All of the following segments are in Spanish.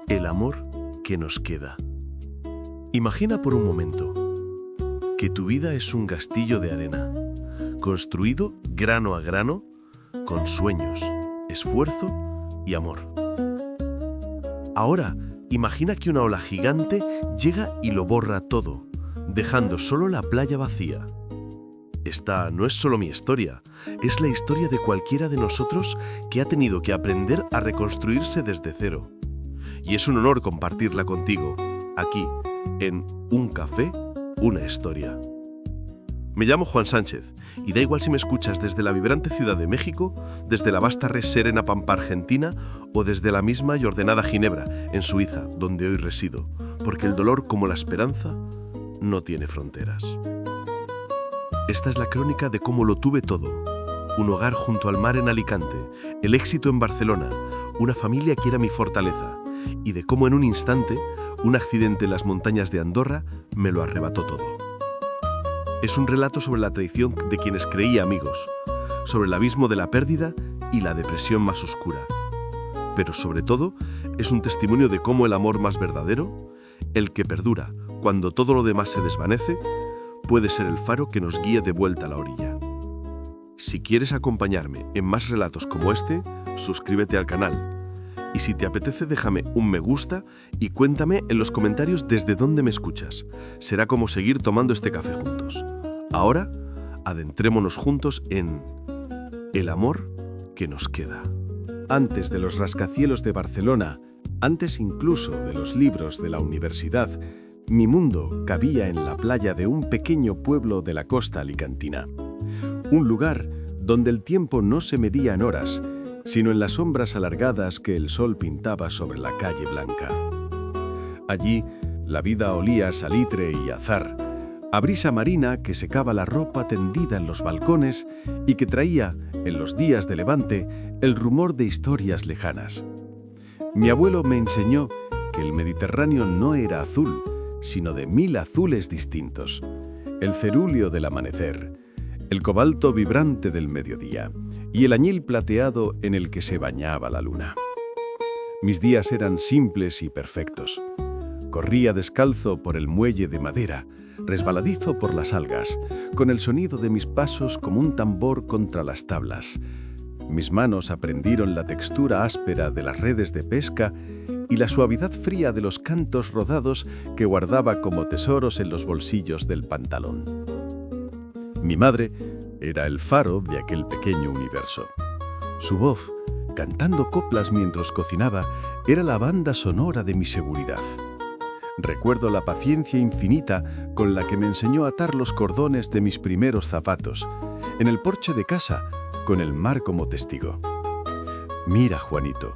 El amor que nos queda. Imagina por un momento que tu vida es un castillo de arena, construido grano a grano, con sueños, esfuerzo y amor. Ahora, imagina que una ola gigante llega y lo borra todo, dejando solo la playa vacía. Esta no es solo mi historia, es la historia de cualquiera de nosotros que ha tenido que aprender a reconstruirse desde cero. Y es un honor compartirla contigo, aquí, en Un Café, una historia. Me llamo Juan Sánchez, y da igual si me escuchas desde la vibrante Ciudad de México, desde la vasta res serena Pampa Argentina, o desde la misma y ordenada Ginebra, en Suiza, donde hoy resido, porque el dolor, como la esperanza, no tiene fronteras. Esta es la crónica de cómo lo tuve todo. Un hogar junto al mar en Alicante, el éxito en Barcelona, una familia que era mi fortaleza, y de cómo en un instante, un accidente en las montañas de Andorra me lo arrebató todo. Es un relato sobre la traición de quienes creía amigos, sobre el abismo de la pérdida y la depresión más oscura. Pero sobre todo, es un testimonio de cómo el amor más verdadero, el que perdura cuando todo lo demás se desvanece, puede ser el faro que nos guíe de vuelta a la orilla. Si quieres acompañarme en más relatos como este, suscríbete al canal. Y si te apetece, déjame un me gusta y cuéntame en los comentarios desde dónde me escuchas. Será como seguir tomando este café juntos. Ahora, adentrémonos juntos en el amor que nos queda. Antes de los rascacielos de Barcelona, antes incluso de los libros de la universidad, mi mundo cabía en la playa de un pequeño pueblo de la costa alicantina. Un lugar donde el tiempo no se medía en horas, sino en las sombras alargadas que el sol pintaba sobre la calle blanca. Allí, la vida olía a salitre y azahar, a brisa marina que secaba la ropa tendida en los balcones y que traía, en los días de levante, el rumor de historias lejanas. Mi abuelo me enseñó que el Mediterráneo no era azul, sino de 1000 azules distintos. El cerúleo del amanecer, el cobalto vibrante del mediodía y el añil plateado en el que se bañaba la luna. Mis días eran simples y perfectos. Corría descalzo por el muelle de madera, resbaladizo por las algas, con el sonido de mis pasos como un tambor contra las tablas. Mis manos aprendieron la textura áspera de las redes de pesca y la suavidad fría de los cantos rodados que guardaba como tesoros en los bolsillos del pantalón. Mi madre era el faro de aquel pequeño universo. Su voz, cantando coplas mientras cocinaba, era la banda sonora de mi seguridad. Recuerdo la paciencia infinita con la que me enseñó a atar los cordones de mis primeros zapatos, en el porche de casa, con el mar como testigo. «Mira, Juanito,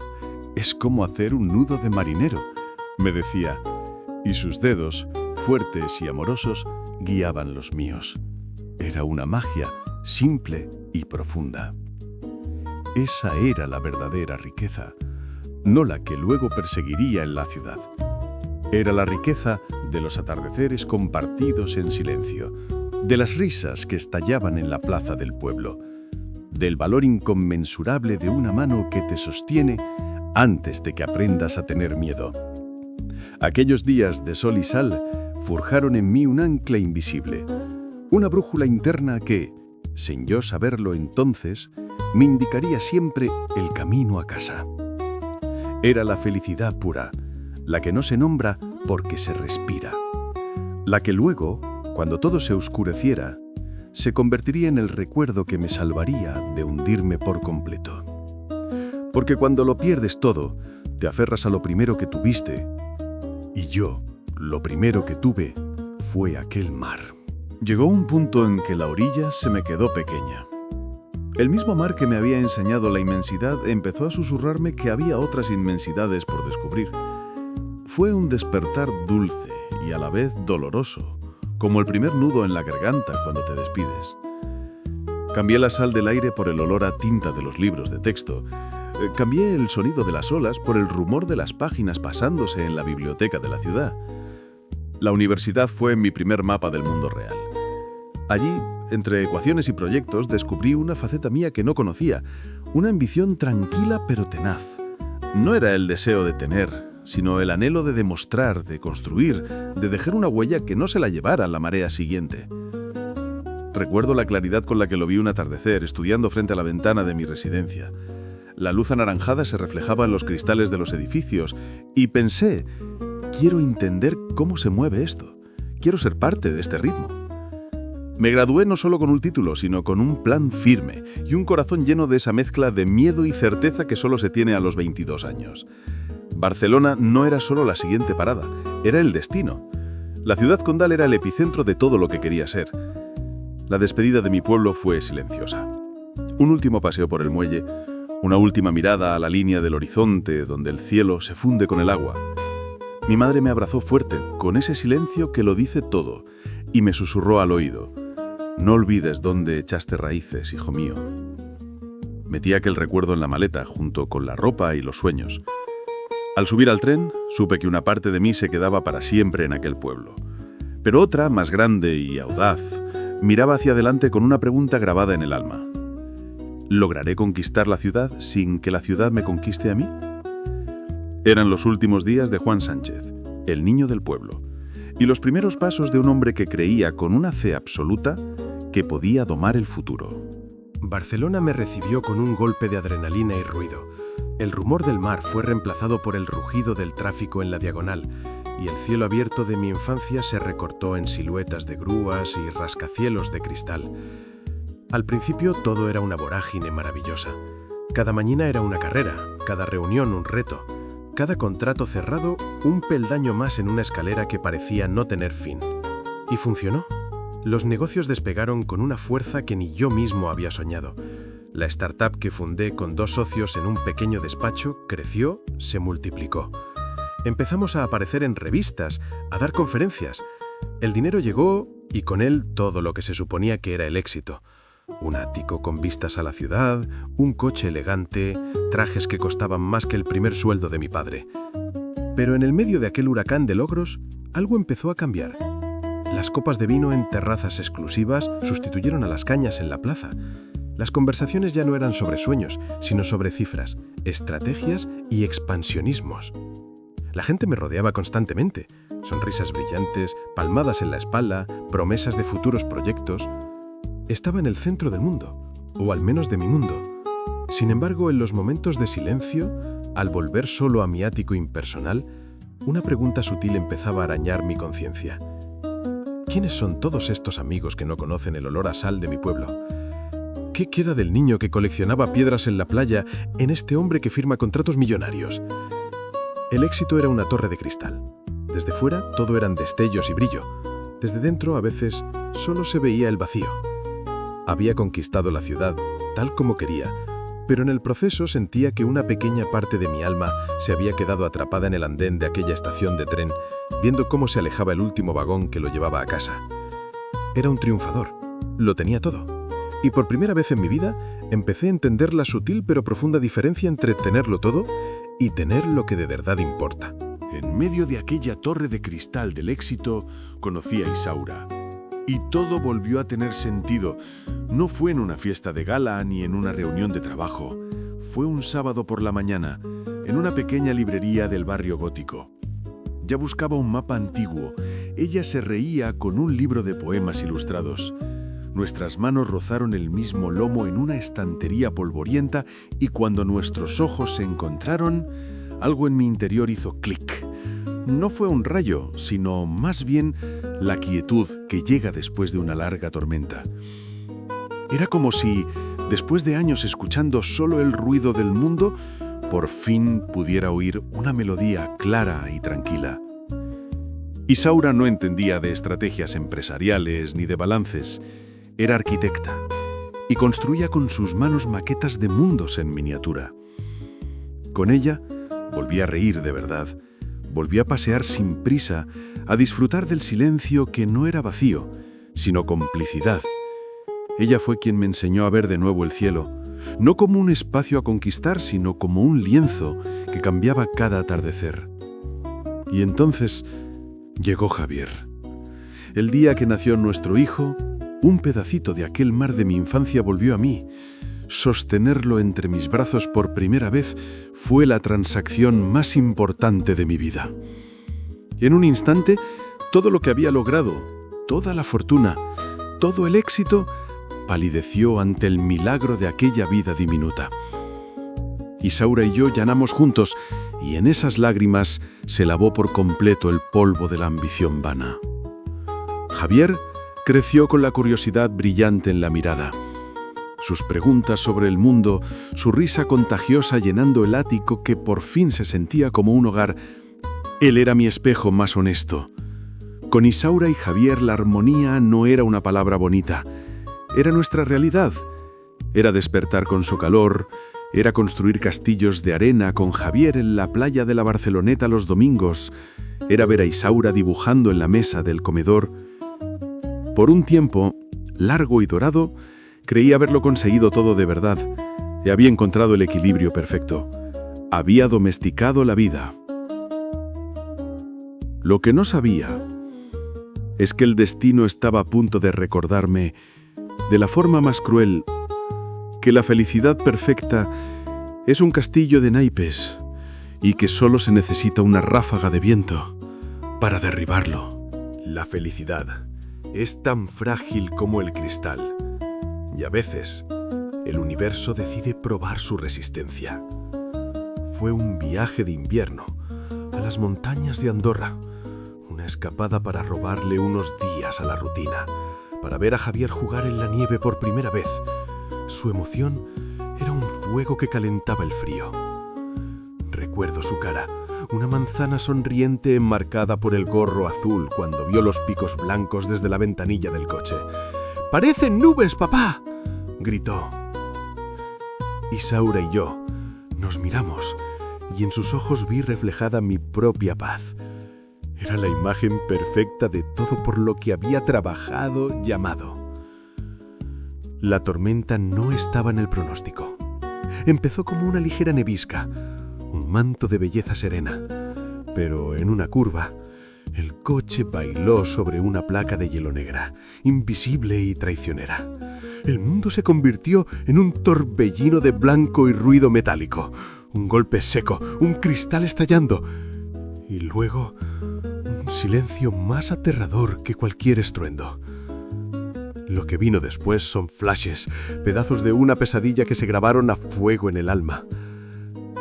es como hacer un nudo de marinero», me decía, y sus dedos, fuertes y amorosos, guiaban los míos. Era una magia simple y profunda. Esa era la verdadera riqueza, no la que luego perseguiría en la ciudad. Era la riqueza de los atardeceres compartidos en silencio, de las risas que estallaban en la plaza del pueblo, del valor inconmensurable de una mano que te sostiene antes de que aprendas a tener miedo. Aquellos días de sol y sal forjaron en mí un ancla invisible, una brújula interna que, sin yo saberlo entonces, me indicaría siempre el camino a casa. Era la felicidad pura, la que no se nombra porque se respira, la que luego, cuando todo se oscureciera, se convertiría en el recuerdo que me salvaría de hundirme por completo. Porque cuando lo pierdes todo, te aferras a lo primero que tuviste, y yo, lo primero que tuve, fue aquel mar. Llegó un punto en que la orilla se me quedó pequeña. El mismo mar que me había enseñado la inmensidad empezó a susurrarme que había otras inmensidades por descubrir. Fue un despertar dulce y a la vez doloroso, como el primer nudo en la garganta cuando te despides. Cambié la sal del aire por el olor a tinta de los libros de texto. Cambié el sonido de las olas por el rumor de las páginas pasándose en la biblioteca de la ciudad. La universidad fue mi primer mapa del mundo real. Allí, entre ecuaciones y proyectos, descubrí una faceta mía que no conocía, una ambición tranquila pero tenaz. No era el deseo de tener, sino el anhelo de demostrar, de construir, de dejar una huella que no se la llevara la marea siguiente. Recuerdo la claridad con la que lo vi un atardecer, estudiando frente a la ventana de mi residencia. La luz anaranjada se reflejaba en los cristales de los edificios y pensé, quiero entender cómo se mueve esto. Quiero ser parte de este ritmo. Me gradué no solo con un título, sino con un plan firme y un corazón lleno de esa mezcla de miedo y certeza que solo se tiene a los 22 años. Barcelona no era solo la siguiente parada, era el destino. La ciudad condal era el epicentro de todo lo que quería ser. La despedida de mi pueblo fue silenciosa. Un último paseo por el muelle, una última mirada a la línea del horizonte donde el cielo se funde con el agua. Mi madre me abrazó fuerte, con ese silencio que lo dice todo, y me susurró al oído: «No olvides dónde echaste raíces, hijo mío». Metí aquel recuerdo en la maleta, junto con la ropa y los sueños. Al subir al tren, supe que una parte de mí se quedaba para siempre en aquel pueblo. Pero otra, más grande y audaz, miraba hacia adelante con una pregunta grabada en el alma. ¿Lograré conquistar la ciudad sin que la ciudad me conquiste a mí? Eran los últimos días de Juan Sánchez, el niño del pueblo, y los primeros pasos de un hombre que creía con una fe absoluta que podía domar el futuro. Barcelona me recibió con un golpe de adrenalina y ruido. El rumor del mar fue reemplazado por el rugido del tráfico en la diagonal, y el cielo abierto de mi infancia se recortó en siluetas de grúas y rascacielos de cristal. Al principio todo era una vorágine maravillosa. Cada mañana era una carrera, cada reunión un reto, cada contrato cerrado un peldaño más en una escalera que parecía no tener fin. Y funcionó. Los negocios despegaron con una fuerza que ni yo mismo había soñado. La startup que fundé con 2 socios en un pequeño despacho creció, se multiplicó. Empezamos a aparecer en revistas, a dar conferencias. El dinero llegó y con él todo lo que se suponía que era el éxito. Un ático con vistas a la ciudad, un coche elegante, trajes que costaban más que el primer sueldo de mi padre. Pero en el medio de aquel huracán de logros, algo empezó a cambiar. Las copas de vino en terrazas exclusivas sustituyeron a las cañas en la plaza. Las conversaciones ya no eran sobre sueños, sino sobre cifras, estrategias y expansionismos. La gente me rodeaba constantemente. Sonrisas brillantes, palmadas en la espalda, promesas de futuros proyectos. Estaba en el centro del mundo, o al menos de mi mundo. Sin embargo, en los momentos de silencio, al volver solo a mi ático impersonal, una pregunta sutil empezaba a arañar mi conciencia. ¿Quiénes son todos estos amigos que no conocen el olor a sal de mi pueblo? ¿Qué queda del niño que coleccionaba piedras en la playa en este hombre que firma contratos millonarios? El éxito era una torre de cristal. Desde fuera todo eran destellos y brillo. Desde dentro a veces solo se veía el vacío. Había conquistado la ciudad tal como quería, pero en el proceso sentía que una pequeña parte de mi alma se había quedado atrapada en el andén de aquella estación de tren, viendo cómo se alejaba el último vagón que lo llevaba a casa. Era un triunfador, lo tenía todo. Y por primera vez en mi vida empecé a entender la sutil pero profunda diferencia entre tenerlo todo y tener lo que de verdad importa. En medio de aquella torre de cristal del éxito, conocí a Isaura. Y todo volvió a tener sentido. No fue en una fiesta de gala ni en una reunión de trabajo. Fue un sábado por la mañana, en una pequeña librería del barrio gótico. Ya buscaba un mapa antiguo. Ella se reía con un libro de poemas ilustrados. Nuestras manos rozaron el mismo lomo en una estantería polvorienta y cuando nuestros ojos se encontraron, algo en mi interior hizo clic. No fue un rayo, sino más bien la quietud que llega después de una larga tormenta. Era como si, después de años escuchando solo el ruido del mundo, por fin pudiera oír una melodía clara y tranquila. Isaura no entendía de estrategias empresariales ni de balances. Era arquitecta y construía con sus manos maquetas de mundos en miniatura. Con ella volví a reír de verdad. Volví a pasear sin prisa, a disfrutar del silencio que no era vacío, sino complicidad. Ella fue quien me enseñó a ver de nuevo el cielo, no como un espacio a conquistar, sino como un lienzo que cambiaba cada atardecer. Y entonces llegó Javier. El día que nació nuestro hijo, un pedacito de aquel mar de mi infancia volvió a mí. sostenerlo entre mis brazos por primera vez fue la transacción más importante de mi vida. En un instante, todo lo que había logrado, toda la fortuna, todo el éxito, palideció ante el milagro de aquella vida diminuta. Isaura y yo llanamos juntos, y en esas lágrimas se lavó por completo el polvo de la ambición vana. Javier creció con la curiosidad brillante en la mirada. Sus preguntas sobre el mundo, su risa contagiosa llenando el ático que por fin se sentía como un hogar. Él era mi espejo más honesto. Con Isaura y Javier la armonía no era una palabra bonita. Era nuestra realidad. Era despertar con su calor, era construir castillos de arena con Javier en la playa de la Barceloneta los domingos, era ver a Isaura dibujando en la mesa del comedor. Por un tiempo, largo y dorado, creí haberlo conseguido todo de verdad. Y había encontrado el equilibrio perfecto. Había domesticado la vida. Lo que no sabía es que el destino estaba a punto de recordarme, de la forma más cruel, que la felicidad perfecta es un castillo de naipes y que solo se necesita una ráfaga de viento para derribarlo. La felicidad es tan frágil como el cristal y a veces el universo decide probar su resistencia. Fue un viaje de invierno a las montañas de Andorra, una escapada para robarle unos días a la rutina, para ver a Javier jugar en la nieve por primera vez. Su emoción era un fuego que calentaba el frío. Recuerdo su cara, una manzana sonriente enmarcada por el gorro azul cuando vio los picos blancos desde la ventanilla del coche. «¡Parecen nubes, papá!», gritó. Isaura y yo nos miramos y en sus ojos vi reflejada mi propia paz. Era la imagen perfecta de todo por lo que había trabajado y amado. La tormenta no estaba en el pronóstico. Empezó como una ligera nevisca, un manto de belleza serena, pero en una curva, el coche bailó sobre una placa de hielo negra, invisible y traicionera. El mundo se convirtió en un torbellino de blanco y ruido metálico, un golpe seco, un cristal estallando, y luego un silencio más aterrador que cualquier estruendo. Lo que vino después son flashes, pedazos de una pesadilla que se grabaron a fuego en el alma.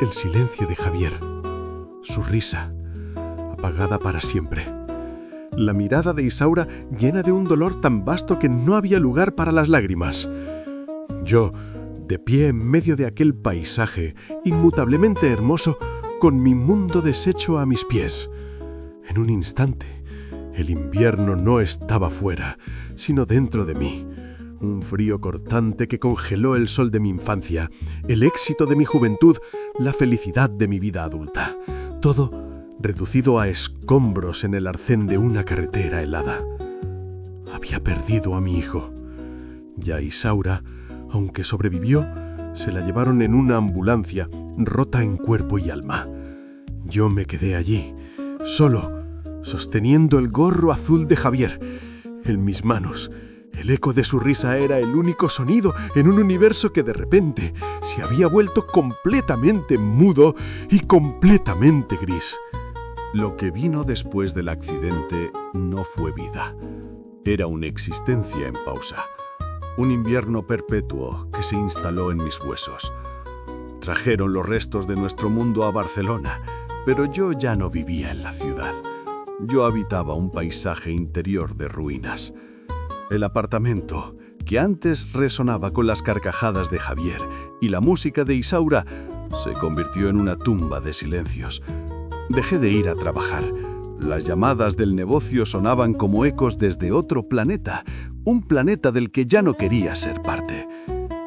El silencio de Javier, su risa, apagada para siempre. La mirada de Isaura llena de un dolor tan vasto que no había lugar para las lágrimas. Yo, de pie en medio de aquel paisaje, inmutablemente hermoso, con mi mundo deshecho a mis pies. En un instante, el invierno no estaba fuera, sino dentro de mí. Un frío cortante que congeló el sol de mi infancia, el éxito de mi juventud, la felicidad de mi vida adulta. Todo reducido a escombros en el arcén de una carretera helada. Había perdido a mi hijo. Y a Isaura, aunque sobrevivió, se la llevaron en una ambulancia, rota en cuerpo y alma. Yo me quedé allí, solo, sosteniendo el gorro azul de Javier. En mis manos, el eco de su risa era el único sonido en un universo que de repente se había vuelto completamente mudo y completamente gris. Lo que vino después del accidente no fue vida. Era una existencia en pausa. Un invierno perpetuo que se instaló en mis huesos. Trajeron los restos de nuestro mundo a Barcelona, pero yo ya no vivía en la ciudad. Yo habitaba un paisaje interior de ruinas. El apartamento, que antes resonaba con las carcajadas de Javier y la música de Isaura, se convirtió en una tumba de silencios. Dejé de ir a trabajar. Las llamadas del negocio sonaban como ecos desde otro planeta, un planeta del que ya no quería ser parte.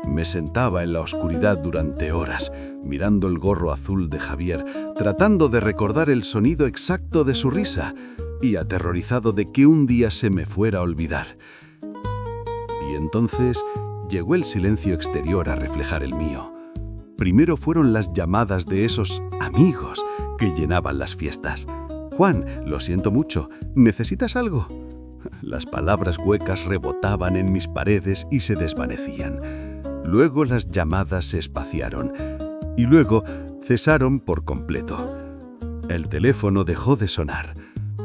Me sentaba en la oscuridad durante horas, mirando el gorro azul de Javier, tratando de recordar el sonido exacto de su risa y aterrorizado de que un día se me fuera a olvidar. Y entonces llegó el silencio exterior a reflejar el mío. Primero fueron las llamadas de esos amigos que llenaban las fiestas. «Juan, lo siento mucho, ¿necesitas algo?». Las palabras huecas rebotaban en mis paredes y se desvanecían. Luego las llamadas se espaciaron y luego cesaron por completo. El teléfono dejó de sonar.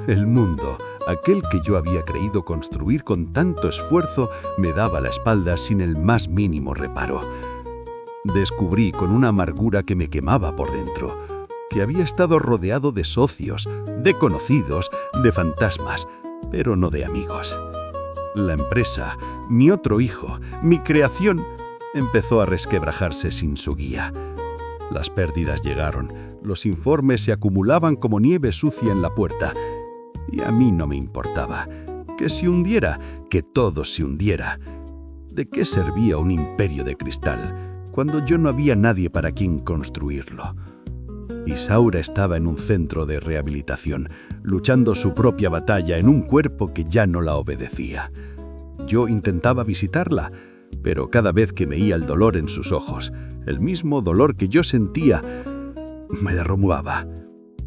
El mundo, aquel que yo había creído construir con tanto esfuerzo, me daba la espalda sin el más mínimo reparo. Descubrí con una amargura que me quemaba por dentro, que había estado rodeado de socios, de conocidos, de fantasmas, pero no de amigos. La empresa, mi otro hijo, mi creación, empezó a resquebrajarse sin su guía. Las pérdidas llegaron, los informes se acumulaban como nieve sucia en la puerta, y a mí no me importaba. Que se hundiera, que todo se hundiera. ¿De qué servía un imperio de cristal cuando yo no había nadie para quien construirlo? Isaura estaba en un centro de rehabilitación, luchando su propia batalla en un cuerpo que ya no la obedecía. Yo intentaba visitarla, pero cada vez que veía el dolor en sus ojos, el mismo dolor que yo sentía, me derrumbaba.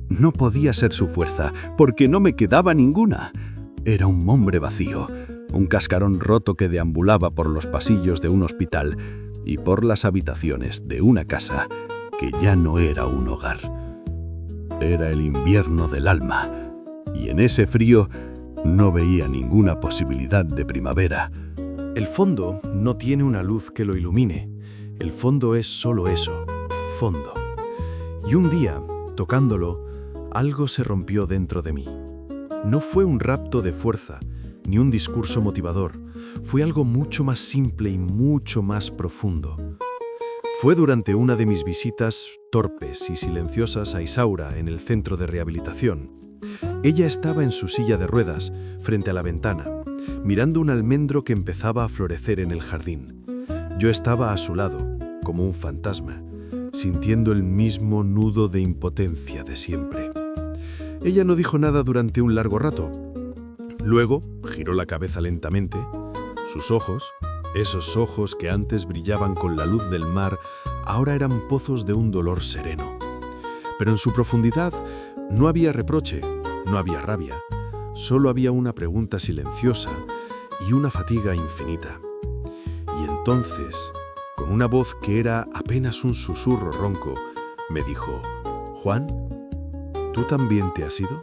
No podía ser su fuerza, porque no me quedaba ninguna. Era un hombre vacío, un cascarón roto que deambulaba por los pasillos de un hospital y por las habitaciones de una casa que ya no era un hogar. Era el invierno del alma, y en ese frío no veía ninguna posibilidad de primavera. El fondo no tiene una luz que lo ilumine. El fondo es solo eso, fondo. Y un día, tocándolo, algo se rompió dentro de mí. No fue un rapto de fuerza, ni un discurso motivador. Fue algo mucho más simple y mucho más profundo. Fue durante una de mis visitas torpes y silenciosas a Isaura en el centro de rehabilitación. Ella estaba en su silla de ruedas, frente a la ventana, mirando un almendro que empezaba a florecer en el jardín. Yo estaba a su lado, como un fantasma, sintiendo el mismo nudo de impotencia de siempre. Ella no dijo nada durante un largo rato. Luego giró la cabeza lentamente. Sus ojos, esos ojos que antes brillaban con la luz del mar, ahora eran pozos de un dolor sereno. Pero en su profundidad no había reproche, no había rabia, solo había una pregunta silenciosa y una fatiga infinita. Y entonces, con una voz que era apenas un susurro ronco, me dijo: «Juan, ¿tú también te has ido?».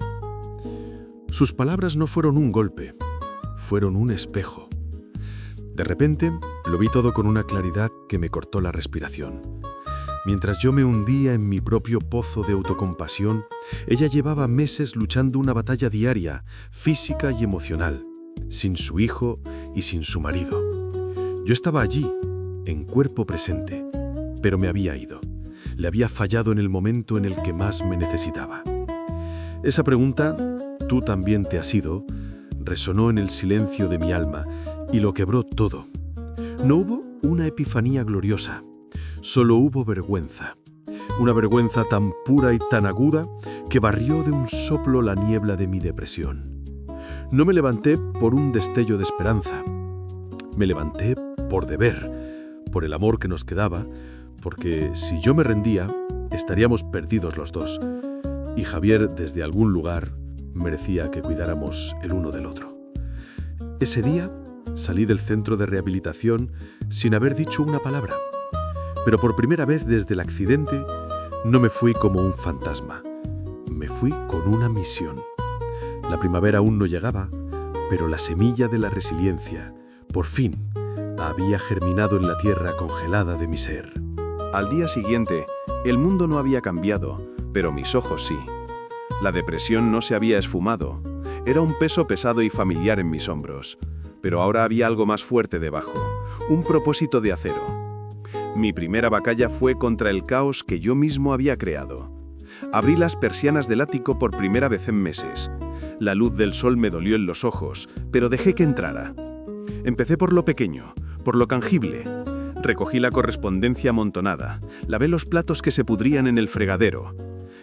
Sus palabras no fueron un golpe, fueron un espejo. De repente, lo vi todo con una claridad que me cortó la respiración. Mientras yo me hundía en mi propio pozo de autocompasión, ella llevaba meses luchando una batalla diaria, física y emocional, sin su hijo y sin su marido. Yo estaba allí, en cuerpo presente, pero me había ido. Le había fallado en el momento en el que más me necesitaba. Esa pregunta, «¿Tú también te has ido?», resonó en el silencio de mi alma y lo quebró todo. No hubo una epifanía gloriosa, solo hubo vergüenza. Una vergüenza tan pura y tan aguda que barrió de un soplo la niebla de mi depresión. No me levanté por un destello de esperanza. Me levanté por deber, por el amor que nos quedaba, porque si yo me rendía, estaríamos perdidos los dos. Y Javier, desde algún lugar, merecía que cuidáramos el uno del otro. Ese día salí del centro de rehabilitación sin haber dicho una palabra. Pero por primera vez desde el accidente, no me fui como un fantasma. Me fui con una misión. La primavera aún no llegaba, pero la semilla de la resiliencia, por fin, había germinado en la tierra congelada de mi ser. Al día siguiente, el mundo no había cambiado, pero mis ojos sí. La depresión no se había esfumado. Era un peso pesado y familiar en mis hombros. Pero ahora había algo más fuerte debajo, un propósito de acero. Mi primera batalla fue contra el caos que yo mismo había creado. Abrí las persianas del ático por primera vez en meses. La luz del sol me dolió en los ojos, pero dejé que entrara. Empecé por lo pequeño, por lo tangible. Recogí la correspondencia amontonada, lavé los platos que se pudrían en el fregadero.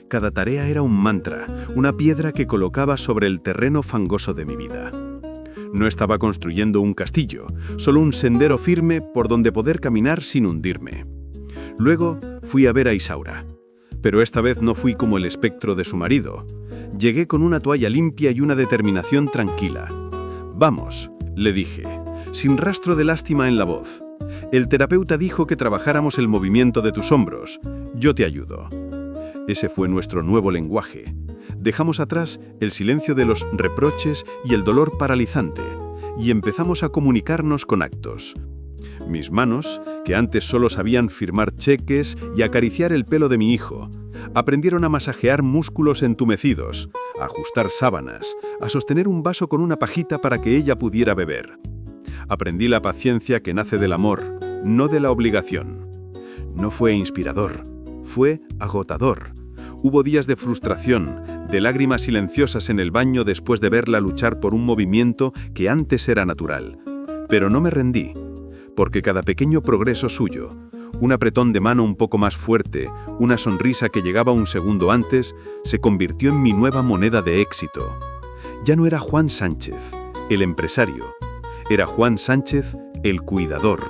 Cada tarea era un mantra, una piedra que colocaba sobre el terreno fangoso de mi vida. No estaba construyendo un castillo, solo un sendero firme por donde poder caminar sin hundirme. Luego fui a ver a Isaura, pero esta vez no fui como el espectro de su marido. Llegué con una toalla limpia y una determinación tranquila. «Vamos», le dije, sin rastro de lástima en la voz. El terapeuta dijo que trabajáramos el movimiento de tus hombros. Yo te ayudo. Ese fue nuestro nuevo lenguaje. Dejamos atrás el silencio de los reproches y el dolor paralizante, y empezamos a comunicarnos con actos. Mis manos, que antes solo sabían firmar cheques y acariciar el pelo de mi hijo, aprendieron a masajear músculos entumecidos, a ajustar sábanas, a sostener un vaso con una pajita para que ella pudiera beber. Aprendí la paciencia que nace del amor, no de la obligación. No fue inspirador, fue agotador. Hubo días de frustración, de lágrimas silenciosas en el baño después de verla luchar por un movimiento que antes era natural. Pero no me rendí, porque cada pequeño progreso suyo, un apretón de mano un poco más fuerte, una sonrisa que llegaba un segundo antes, se convirtió en mi nueva moneda de éxito. Ya no era Juan Sánchez, el empresario. Era Juan Sánchez, el cuidador,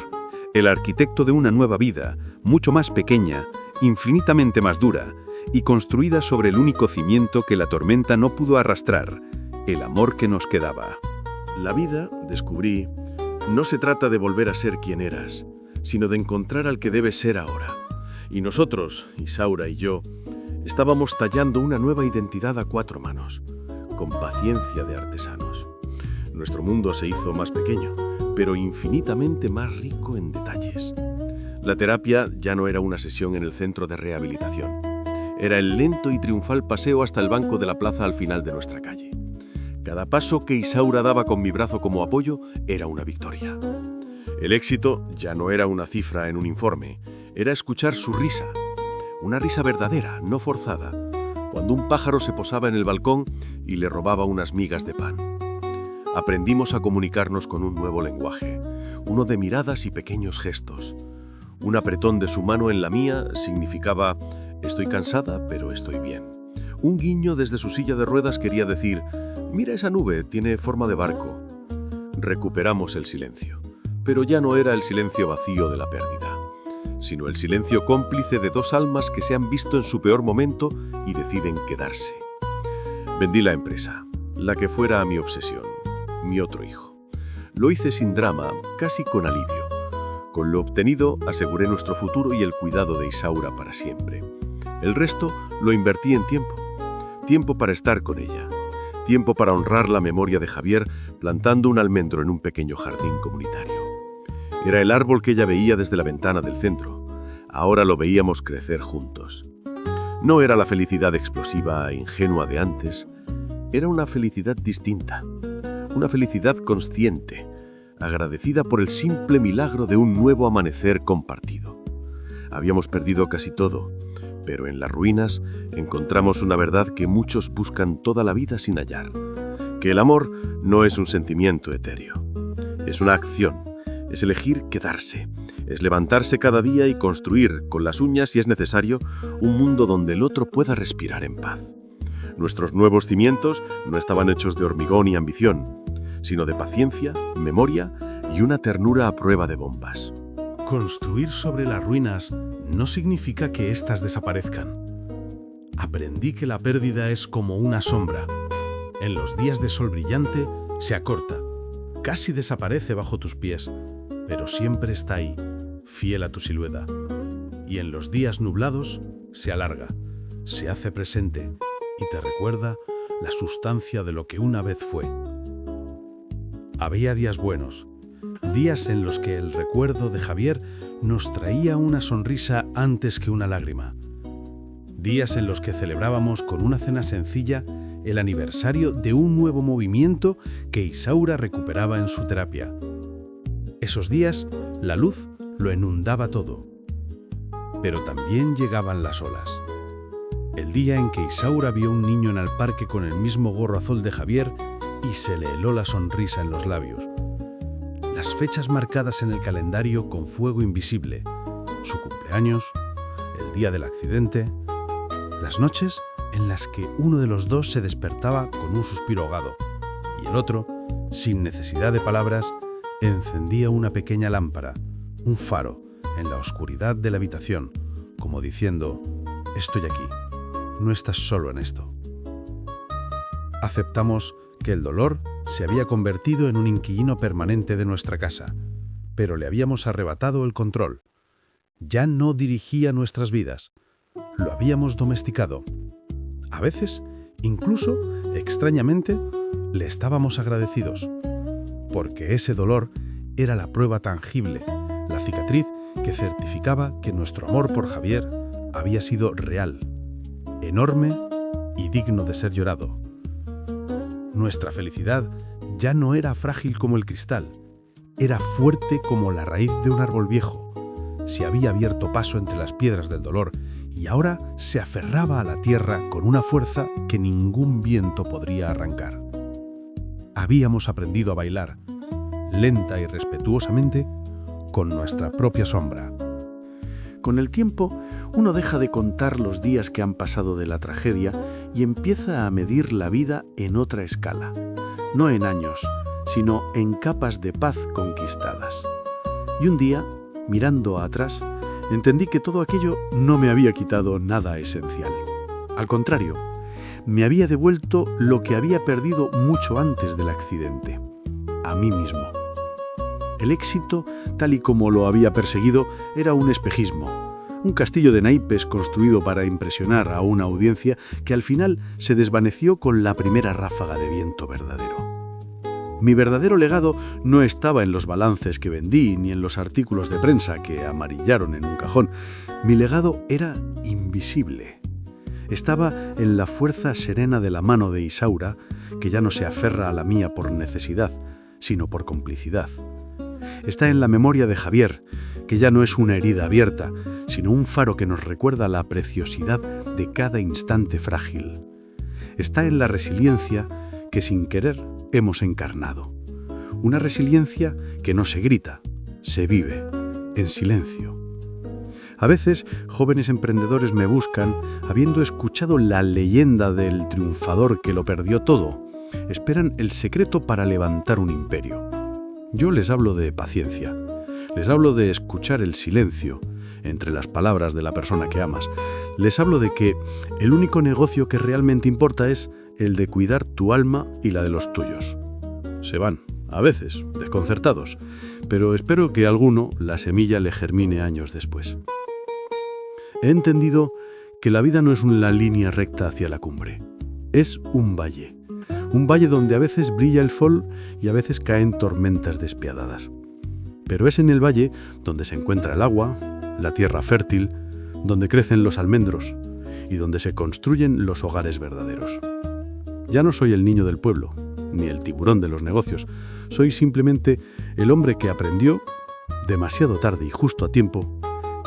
el arquitecto de una nueva vida, mucho más pequeña, infinitamente más dura, y construida sobre el único cimiento que la tormenta no pudo arrastrar, el amor que nos quedaba. La vida, descubrí, no se trata de volver a ser quien eras, sino de encontrar al que debes ser ahora. Y nosotros, Isaura y yo, estábamos tallando una nueva identidad a 4 manos, con paciencia de artesanos. Nuestro mundo se hizo más pequeño, pero infinitamente más rico en detalles. La terapia ya no era una sesión en el centro de rehabilitación. Era el lento y triunfal paseo hasta el banco de la plaza al final de nuestra calle. Cada paso que Isaura daba con mi brazo como apoyo era una victoria. El éxito ya no era una cifra en un informe, era escuchar su risa. Una risa verdadera, no forzada, cuando un pájaro se posaba en el balcón y le robaba unas migas de pan. Aprendimos a comunicarnos con un nuevo lenguaje, uno de miradas y pequeños gestos. Un apretón de su mano en la mía significaba «estoy cansada, pero estoy bien». Un guiño desde su silla de ruedas quería decir «mira esa nube, tiene forma de barco». Recuperamos el silencio, pero ya no era el silencio vacío de la pérdida, sino el silencio cómplice de 2 almas que se han visto en su peor momento y deciden quedarse. Vendí la empresa, la que fuera mi obsesión, mi otro hijo. Lo hice sin drama, casi con alivio. Con lo obtenido, aseguré nuestro futuro y el cuidado de Isaura para siempre. El resto lo invertí en tiempo. Tiempo para estar con ella. Tiempo para honrar la memoria de Javier plantando un almendro en un pequeño jardín comunitario. Era el árbol que ella veía desde la ventana del centro. Ahora lo veíamos crecer juntos. No era la felicidad explosiva e ingenua de antes. Era una felicidad distinta. Una felicidad consciente, agradecida por el simple milagro de un nuevo amanecer compartido. Habíamos perdido casi todo, pero en las ruinas encontramos una verdad que muchos buscan toda la vida sin hallar, que el amor no es un sentimiento etéreo, es una acción, es elegir quedarse, es levantarse cada día y construir, con las uñas si es necesario, un mundo donde el otro pueda respirar en paz. Nuestros nuevos cimientos no estaban hechos de hormigón y ambición, sino de paciencia, memoria y una ternura a prueba de bombas. Construir sobre las ruinas no significa que éstas desaparezcan. Aprendí que la pérdida es como una sombra. En los días de sol brillante se acorta, casi desaparece bajo tus pies, pero siempre está ahí, fiel a tu silueta. Y en los días nublados se alarga, se hace presente y te recuerda la sustancia de lo que una vez fue. Había días buenos, días en los que el recuerdo de Javier nos traía una sonrisa antes que una lágrima. Días en los que celebrábamos con una cena sencilla el aniversario de un nuevo movimiento que Isaura recuperaba en su terapia. Esos días, la luz lo inundaba todo. Pero también llegaban las olas. El día en que Isaura vio un niño en el parque con el mismo gorro azul de Javier y se le heló la sonrisa en los labios. Las fechas marcadas en el calendario con fuego invisible, su cumpleaños, el día del accidente, las noches en las que uno de los dos se despertaba con un suspiro ahogado y el otro, sin necesidad de palabras, encendía una pequeña lámpara, un faro, en la oscuridad de la habitación, como diciendo: «Estoy aquí, no estás solo en esto». Aceptamos que el dolor se había convertido en un inquilino permanente de nuestra casa, pero le habíamos arrebatado el control. Ya no dirigía nuestras vidas. Lo habíamos domesticado. A veces, incluso, extrañamente, le estábamos agradecidos, porque ese dolor era la prueba tangible, la cicatriz que certificaba que nuestro amor por Javier había sido real, enorme y digno de ser llorado. Nuestra felicidad ya no era frágil como el cristal, era fuerte como la raíz de un árbol viejo. Se había abierto paso entre las piedras del dolor y ahora se aferraba a la tierra con una fuerza que ningún viento podría arrancar. Habíamos aprendido a bailar, lenta y respetuosamente, con nuestra propia sombra. Con el tiempo, uno deja de contar los días que han pasado de la tragedia y empieza a medir la vida en otra escala, no en años, sino en capas de paz conquistadas. Y un día, mirando atrás, entendí que todo aquello no me había quitado nada esencial. Al contrario, me había devuelto lo que había perdido mucho antes del accidente, a mí mismo. El éxito, tal y como lo había perseguido, era un espejismo, un castillo de naipes construido para impresionar a una audiencia que al final se desvaneció con la primera ráfaga de viento verdadero. Mi verdadero legado no estaba en los balances que vendí ni en los artículos de prensa que amarillaron en un cajón. Mi legado era invisible. Estaba en la fuerza serena de la mano de Isaura, que ya no se aferra a la mía por necesidad, sino por complicidad. Está en la memoria de Javier, que ya no es una herida abierta, sino un faro que nos recuerda la preciosidad de cada instante frágil. Está en la resiliencia que sin querer hemos encarnado. Una resiliencia que no se grita, se vive, en silencio. A veces, jóvenes emprendedores me buscan, habiendo escuchado la leyenda del triunfador que lo perdió todo. Esperan el secreto para levantar un imperio. Yo les hablo de paciencia, les hablo de escuchar el silencio entre las palabras de la persona que amas. Les hablo de que el único negocio que realmente importa es el de cuidar tu alma y la de los tuyos. Se van, a veces, desconcertados, pero espero que a alguno la semilla le germine años después. He entendido que la vida no es una línea recta hacia la cumbre, es un valle donde a veces brilla el sol y a veces caen tormentas despiadadas. Pero es en el valle donde se encuentra el agua, la tierra fértil, donde crecen los almendros y donde se construyen los hogares verdaderos. Ya no soy el niño del pueblo, ni el tiburón de los negocios. Soy simplemente el hombre que aprendió, demasiado tarde y justo a tiempo,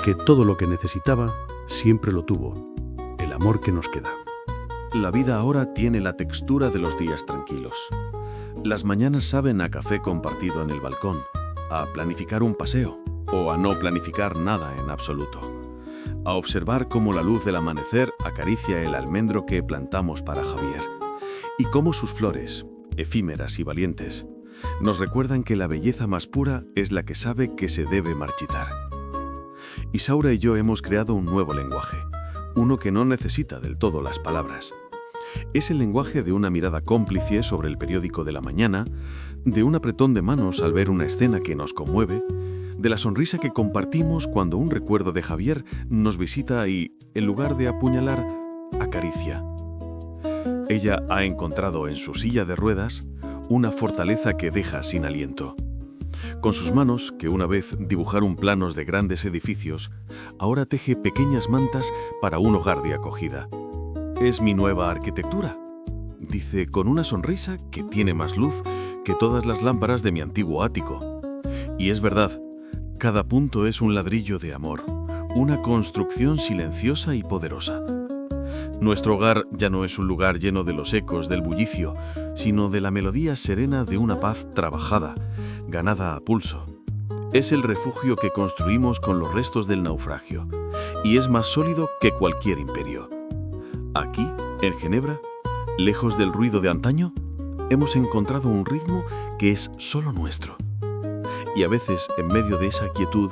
que todo lo que necesitaba siempre lo tuvo, el amor que nos queda. La vida ahora tiene la textura de los días tranquilos. Las mañanas saben a café compartido en el balcón, a planificar un paseo o a no planificar nada en absoluto. A observar cómo la luz del amanecer acaricia el almendro que plantamos para Javier y cómo sus flores, efímeras y valientes, nos recuerdan que la belleza más pura es la que sabe que se debe marchitar. Isaura y yo hemos creado un nuevo lenguaje, uno que no necesita del todo las palabras. Es el lenguaje de una mirada cómplice sobre el periódico de la mañana, de un apretón de manos al ver una escena que nos conmueve, de la sonrisa que compartimos cuando un recuerdo de Javier nos visita y, en lugar de apuñalar, acaricia. Ella ha encontrado en su silla de ruedas una fortaleza que deja sin aliento. Con sus manos, que una vez dibujaron planos de grandes edificios, ahora teje pequeñas mantas para un hogar de acogida. Es mi nueva arquitectura, dice con una sonrisa que tiene más luz que todas las lámparas de mi antiguo ático. Y es verdad, cada punto es un ladrillo de amor, una construcción silenciosa y poderosa. Nuestro hogar ya no es un lugar lleno de los ecos del bullicio, sino de la melodía serena de una paz trabajada, ganada a pulso. Es el refugio que construimos con los restos del naufragio, y es más sólido que cualquier imperio. Aquí, en Ginebra, lejos del ruido de antaño, hemos encontrado un ritmo que es solo nuestro. Y a veces, en medio de esa quietud,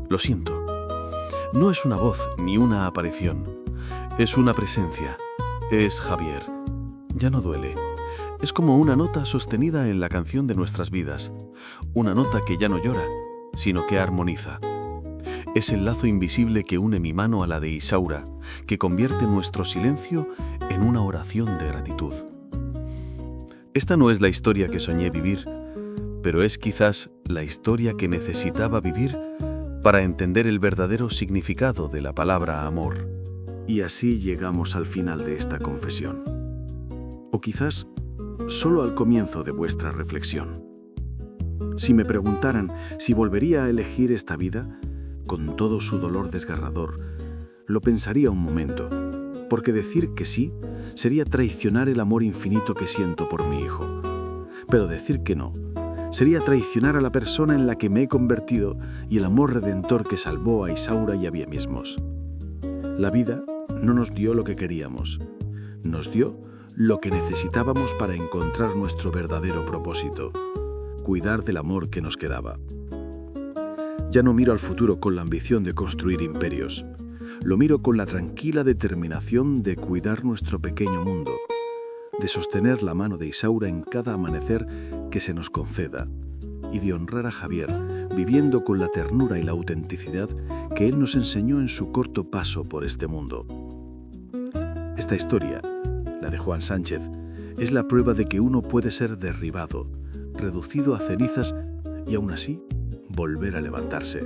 lo siento. No es una voz ni una aparición. Es una presencia. Es Javier. Ya no duele. Es como una nota sostenida en la canción de nuestras vidas. Una nota que ya no llora, sino que armoniza. Es el lazo invisible que une mi mano a la de Isaura, que convierte nuestro silencio en una oración de gratitud. Esta no es la historia que soñé vivir, pero es quizás la historia que necesitaba vivir para entender el verdadero significado de la palabra amor. Y así llegamos al final de esta confesión. O quizás solo al comienzo de vuestra reflexión. Si me preguntaran si volvería a elegir esta vida, con todo su dolor desgarrador, lo pensaría un momento, porque decir que sí sería traicionar el amor infinito que siento por mi hijo. Pero decir que no sería traicionar a la persona en la que me he convertido y el amor redentor que salvó a Isaura y a mí mismos. La vida no nos dio lo que queríamos, nos dio lo que necesitábamos para encontrar nuestro verdadero propósito, cuidar del amor que nos quedaba. Ya no miro al futuro con la ambición de construir imperios, lo miro con la tranquila determinación de cuidar nuestro pequeño mundo, de sostener la mano de Isaura en cada amanecer que se nos conceda y de honrar a Javier viviendo con la ternura y la autenticidad que él nos enseñó en su corto paso por este mundo. Esta historia, la de Juan Sánchez, es la prueba de que uno puede ser derribado, reducido a cenizas y aún así volver a levantarse.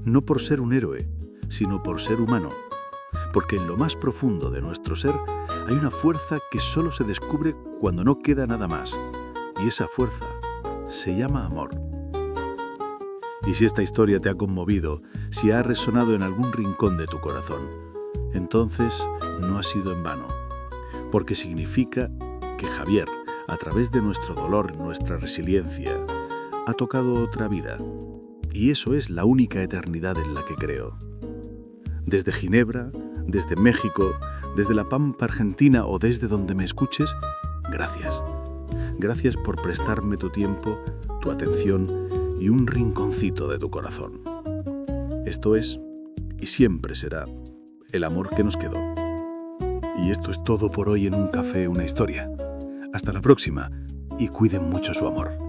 No por ser un héroe, sino por ser humano, porque en lo más profundo de nuestro ser hay una fuerza que solo se descubre cuando no queda nada más, y esa fuerza se llama amor. Y si esta historia te ha conmovido, si ha resonado en algún rincón de tu corazón, entonces no ha sido en vano, porque significa que Javier, a través de nuestro dolor, nuestra resiliencia, ha tocado otra vida, y eso es la única eternidad en la que creo. Desde Ginebra, desde México, desde la Pampa Argentina o desde donde me escuches, gracias. Gracias por prestarme tu tiempo, tu atención y un rinconcito de tu corazón. Esto es, y siempre será, el amor que nos quedó. Y esto es todo por hoy en Un Café, una historia. Hasta la próxima y cuiden mucho su amor.